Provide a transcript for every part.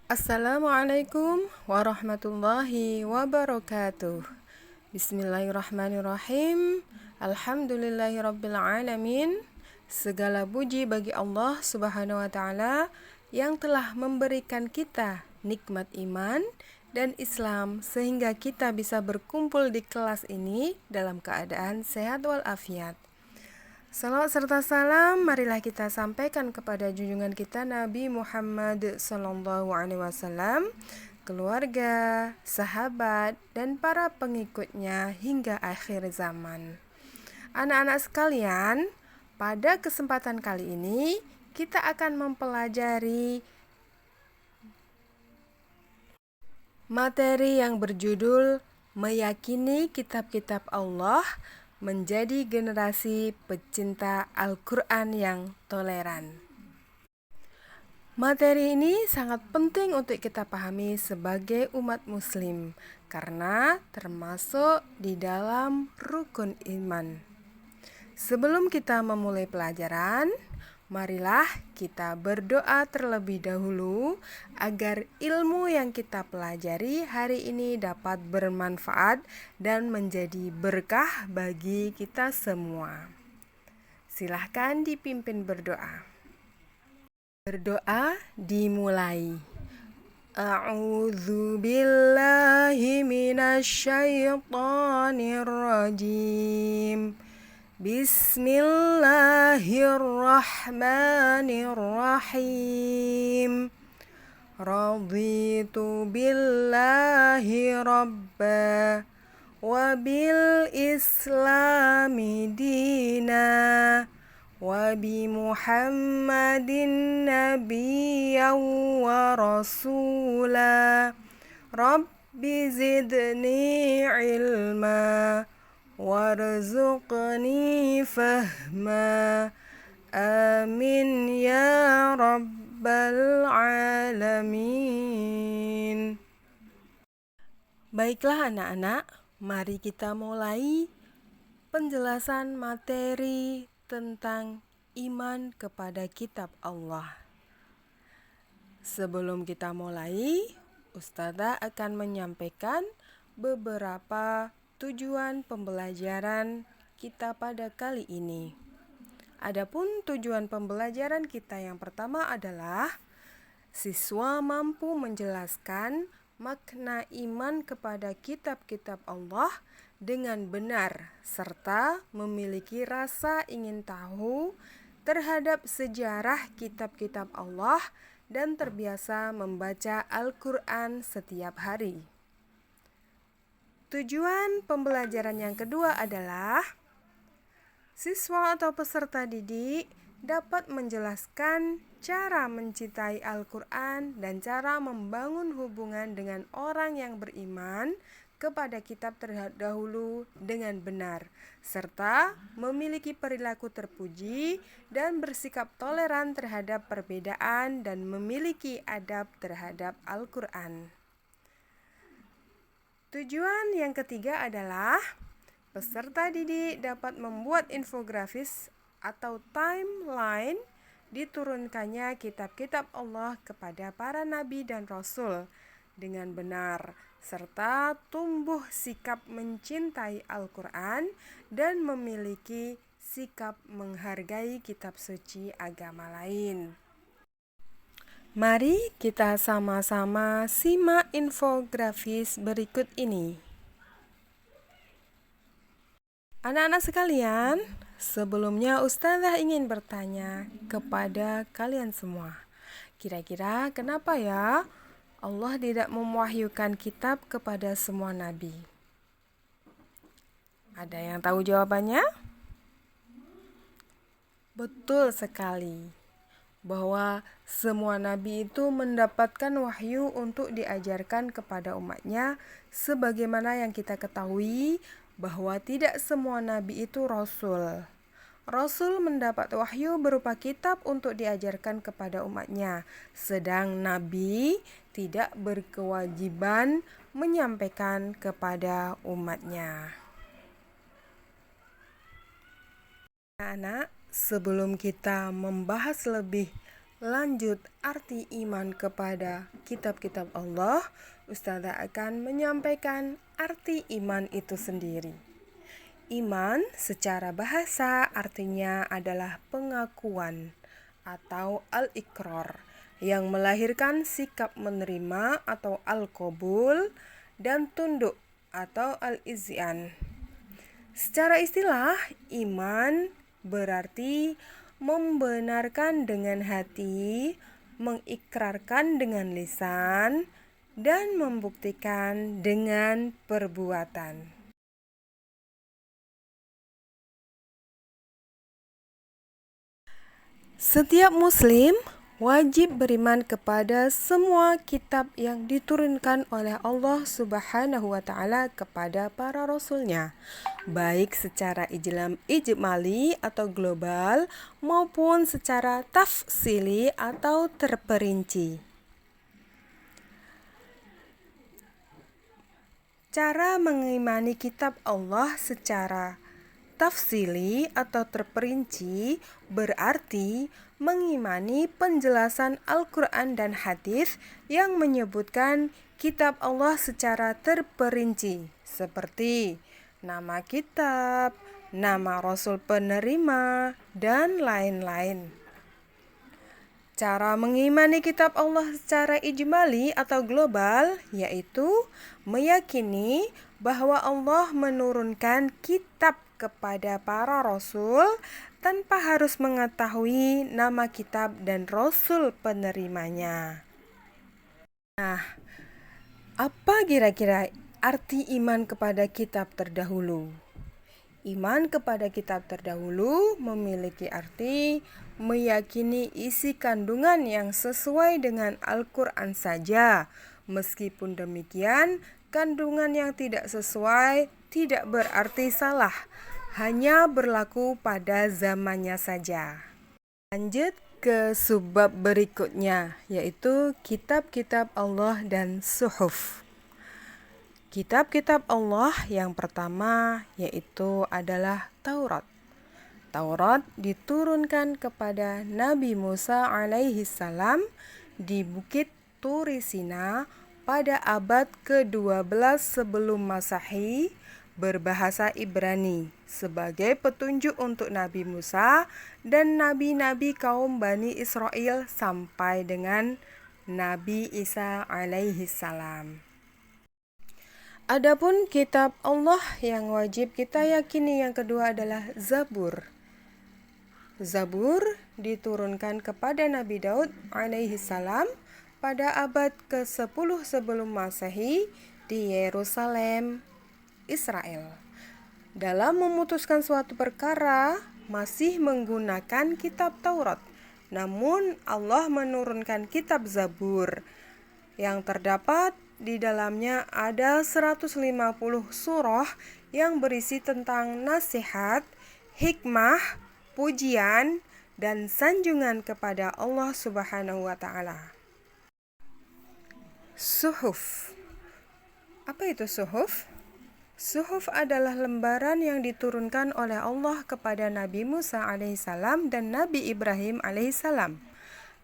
Assalamualaikum warahmatullahi wabarakatuh. Bismillahirrahmanirrahim. Alhamdulillahirrabbilalamin. Segala puji bagi Allah Subhanahu wa Ta'ala yang telah memberikan kita nikmat iman dan Islam sehingga kita bisa berkumpul di kelas ini dalam keadaan sehat walafiat. Salawat serta salam marilah kita sampaikan kepada junjungan kita Nabi Muhammad SAW, keluarga, sahabat, dan para pengikutnya hingga akhir zaman. Anak-anak sekalian, pada kesempatan kali ini kita akan mempelajari materi yang berjudul Meyakini Kitab-Kitab Allah menjadi generasi pecinta Al-Quran yang toleran. Materi ini sangat penting untuk kita pahami sebagai umat muslim karena termasuk di dalam rukun iman. Sebelum kita memulai pelajaran, marilah kita berdoa terlebih dahulu agar ilmu yang kita pelajari hari ini dapat bermanfaat dan menjadi berkah bagi kita semua. Silahkan dipimpin berdoa. Berdoa dimulai. A'udzu billahi minasyaitonir rajim. Bismillahirrahmanirrahim. Raditu billahi rabba wa bil islami dina wa bi Muhammadin nabiyyan wa rasula. Rabbi zidni ilma warzuqni fahma. Amin ya rabbal alamin. Baiklah anak-anak, mari kita mulai penjelasan materi tentang iman kepada kitab Allah. Sebelum kita mulai, Ustazah akan menyampaikan beberapa tujuan pembelajaran kita pada kali ini. Adapun tujuan pembelajaran kita yang pertama adalah siswa mampu menjelaskan makna iman kepada kitab-kitab Allah dengan benar serta memiliki rasa ingin tahu terhadap sejarah kitab-kitab Allah dan terbiasa membaca Al-Quran setiap hari. Tujuan pembelajaran yang kedua adalah siswa atau peserta didik dapat menjelaskan cara mencintai Al-Quran dan cara membangun hubungan dengan orang yang beriman kepada kitab terdahulu dengan benar, serta memiliki perilaku terpuji dan bersikap toleran terhadap perbedaan dan memiliki adab terhadap Al-Quran. Tujuan yang ketiga adalah peserta didik dapat membuat infografis atau timeline diturunkannya kitab-kitab Allah kepada para nabi dan rasul dengan benar, serta tumbuh sikap mencintai Al-Quran dan memiliki sikap menghargai kitab suci agama lain. Mari kita sama-sama simak infografis berikut ini. Anak-anak sekalian, sebelumnya Ustazah ingin bertanya kepada kalian semua. Kira-kira kenapa ya Allah tidak mewahyukan kitab kepada semua nabi? Ada yang tahu jawabannya? Betul sekali, bahwa semua nabi itu mendapatkan wahyu untuk diajarkan kepada umatnya, sebagaimana yang kita ketahui bahwa tidak semua nabi itu rasul. Rasul mendapat wahyu berupa kitab untuk diajarkan kepada umatnya, sedang nabi tidak berkewajiban menyampaikan kepada umatnya. Anak-anak, sebelum kita membahas lebih lanjut arti iman kepada kitab-kitab Allah, Ustazah akan menyampaikan arti iman itu sendiri. Iman secara bahasa artinya adalah pengakuan atau al-iqrar yang melahirkan sikap menerima atau al-qabul dan tunduk atau al-izyan. Secara istilah, iman berarti membenarkan dengan hati, mengikrarkan dengan lisan, dan membuktikan dengan perbuatan. Setiap muslim wajib beriman kepada semua kitab yang diturunkan oleh Allah Subhanahu wa Ta'ala kepada para rasulnya, baik secara ijmali atau global maupun secara tafsili atau terperinci. Cara mengimani kitab Allah secara tafsili atau terperinci berarti mengimani penjelasan Al-Quran dan hadis yang menyebutkan kitab Allah secara terperinci, seperti nama kitab, nama Rasul penerima, dan lain-lain. Cara mengimani kitab Allah secara ijmali atau global yaitu meyakini bahwa Allah menurunkan kitab kepada para rasul tanpa harus mengetahui nama kitab dan rasul penerimanya. Nah, apa kira-kira arti iman kepada kitab terdahulu? Iman kepada kitab terdahulu memiliki arti meyakini isi kandungan yang sesuai dengan Al-Quran saja. Meskipun demikian, kandungan yang tidak sesuai tidak berarti salah, hanya berlaku pada zamannya saja. Lanjut ke subbab berikutnya, yaitu kitab-kitab Allah dan suhuf. Kitab-kitab Allah yang pertama yaitu adalah Taurat. Taurat diturunkan kepada Nabi Musa alaihi salam di Bukit Turi Sina pada abad ke-12 sebelum Masehi, berbahasa Ibrani sebagai petunjuk untuk Nabi Musa dan nabi-nabi kaum Bani Israel sampai dengan Nabi Isa alaihi salam. Adapun kitab Allah yang wajib kita yakini yang kedua adalah Zabur. Zabur diturunkan kepada Nabi Daud alaihi salam pada abad ke-10 sebelum Masehi di Yerusalem, Israel. Dalam memutuskan suatu perkara masih menggunakan kitab Taurat. Namun Allah menurunkan kitab Zabur yang terdapat di dalamnya ada 150 surah yang berisi tentang nasihat, hikmah, pujian, dan sanjungan kepada Allah Subhanahu wa Ta'ala. Suhuf. Apa itu suhuf? Suhuf adalah lembaran yang diturunkan oleh Allah kepada Nabi Musa alaihissalam dan Nabi Ibrahim alaihissalam.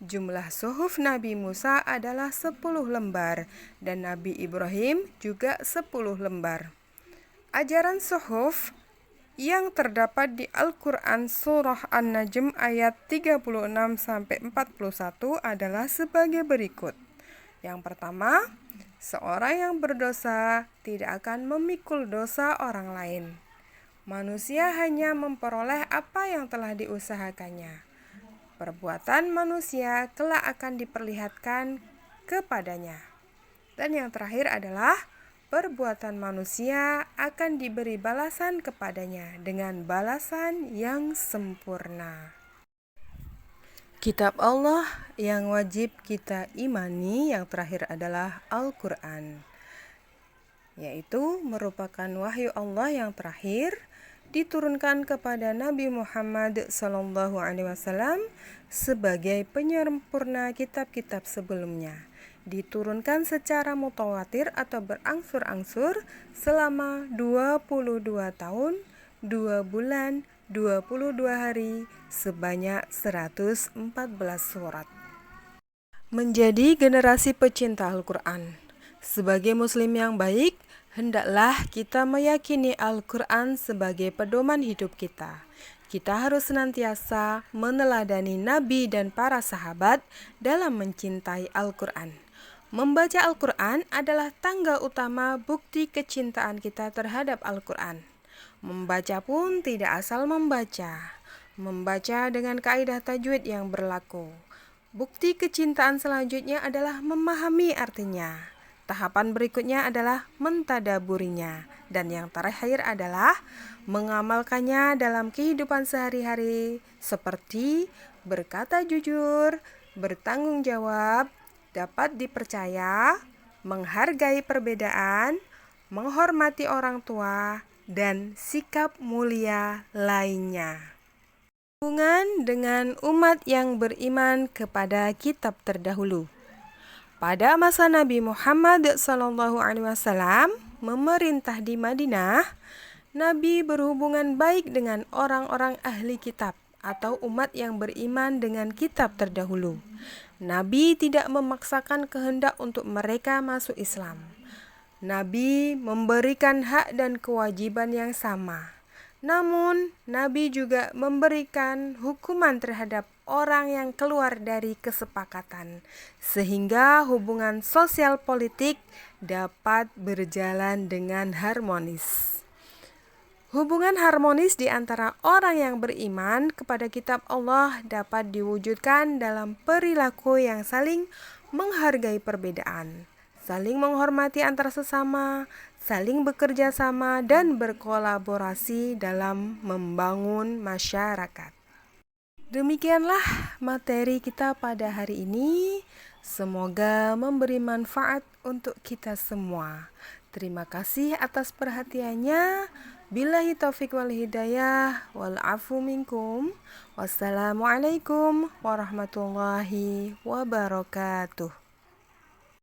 Jumlah suhuf Nabi Musa adalah 10 lembar dan Nabi Ibrahim juga 10 lembar. Ajaran suhuf yang terdapat di Al-Quran Surah An-Najm ayat 36-41 adalah sebagai berikut. Yang pertama, seorang yang berdosa tidak akan memikul dosa orang lain. Manusia hanya memperoleh apa yang telah diusahakannya. Perbuatan manusia kelak akan diperlihatkan kepadanya. Dan yang terakhir adalah perbuatan manusia akan diberi balasan kepadanya dengan balasan yang sempurna. Kitab Allah yang wajib kita imani yang terakhir adalah Al-Quran, yaitu merupakan wahyu Allah yang terakhir diturunkan kepada Nabi Muhammad SAW sebagai penyempurna kitab-kitab sebelumnya. Diturunkan secara mutawatir atau berangsur-angsur selama 22 tahun, 2 bulan, 22 hari, sebanyak 114 surat. Menjadi generasi pecinta Al-Quran. Sebagai muslim yang baik, hendaklah kita meyakini Al-Quran sebagai pedoman hidup kita. Kita harus senantiasa meneladani Nabi dan para sahabat dalam mencintai Al-Quran. Membaca Al-Quran adalah tangga utama bukti kecintaan kita terhadap Al-Quran. Membaca pun tidak asal membaca. Membaca dengan kaidah tajwid yang berlaku. Bukti kecintaan selanjutnya adalah memahami artinya. Tahapan berikutnya adalah mentadaburinya. Dan yang terakhir adalah mengamalkannya dalam kehidupan sehari-hari seperti berkata jujur, bertanggung jawab, dapat dipercaya, menghargai perbedaan, menghormati orang tua, dan sikap mulia lainnya. Hubungan dengan umat yang beriman kepada kitab terdahulu. Pada masa Nabi Muhammad SAW memerintah di Madinah, Nabi berhubungan baik dengan orang-orang ahli kitab atau umat yang beriman dengan kitab terdahulu. Nabi tidak memaksakan kehendak untuk mereka masuk Islam. Nabi memberikan hak dan kewajiban yang sama. Namun, Nabi juga memberikan hukuman terhadap orang yang keluar dari kesepakatan, sehingga hubungan sosial politik dapat berjalan dengan harmonis. Hubungan harmonis di antara orang yang beriman kepada kitab Allah dapat diwujudkan dalam perilaku yang saling menghargai perbedaan, saling menghormati antar sesama, saling bekerja sama dan berkolaborasi dalam membangun masyarakat. Demikianlah materi kita pada hari ini. Semoga memberi manfaat untuk kita semua. Terima kasih atas perhatiannya. Billahi taufiq wal hidayah wal afu minkum. Wassalamualaikum warahmatullahi wabarakatuh.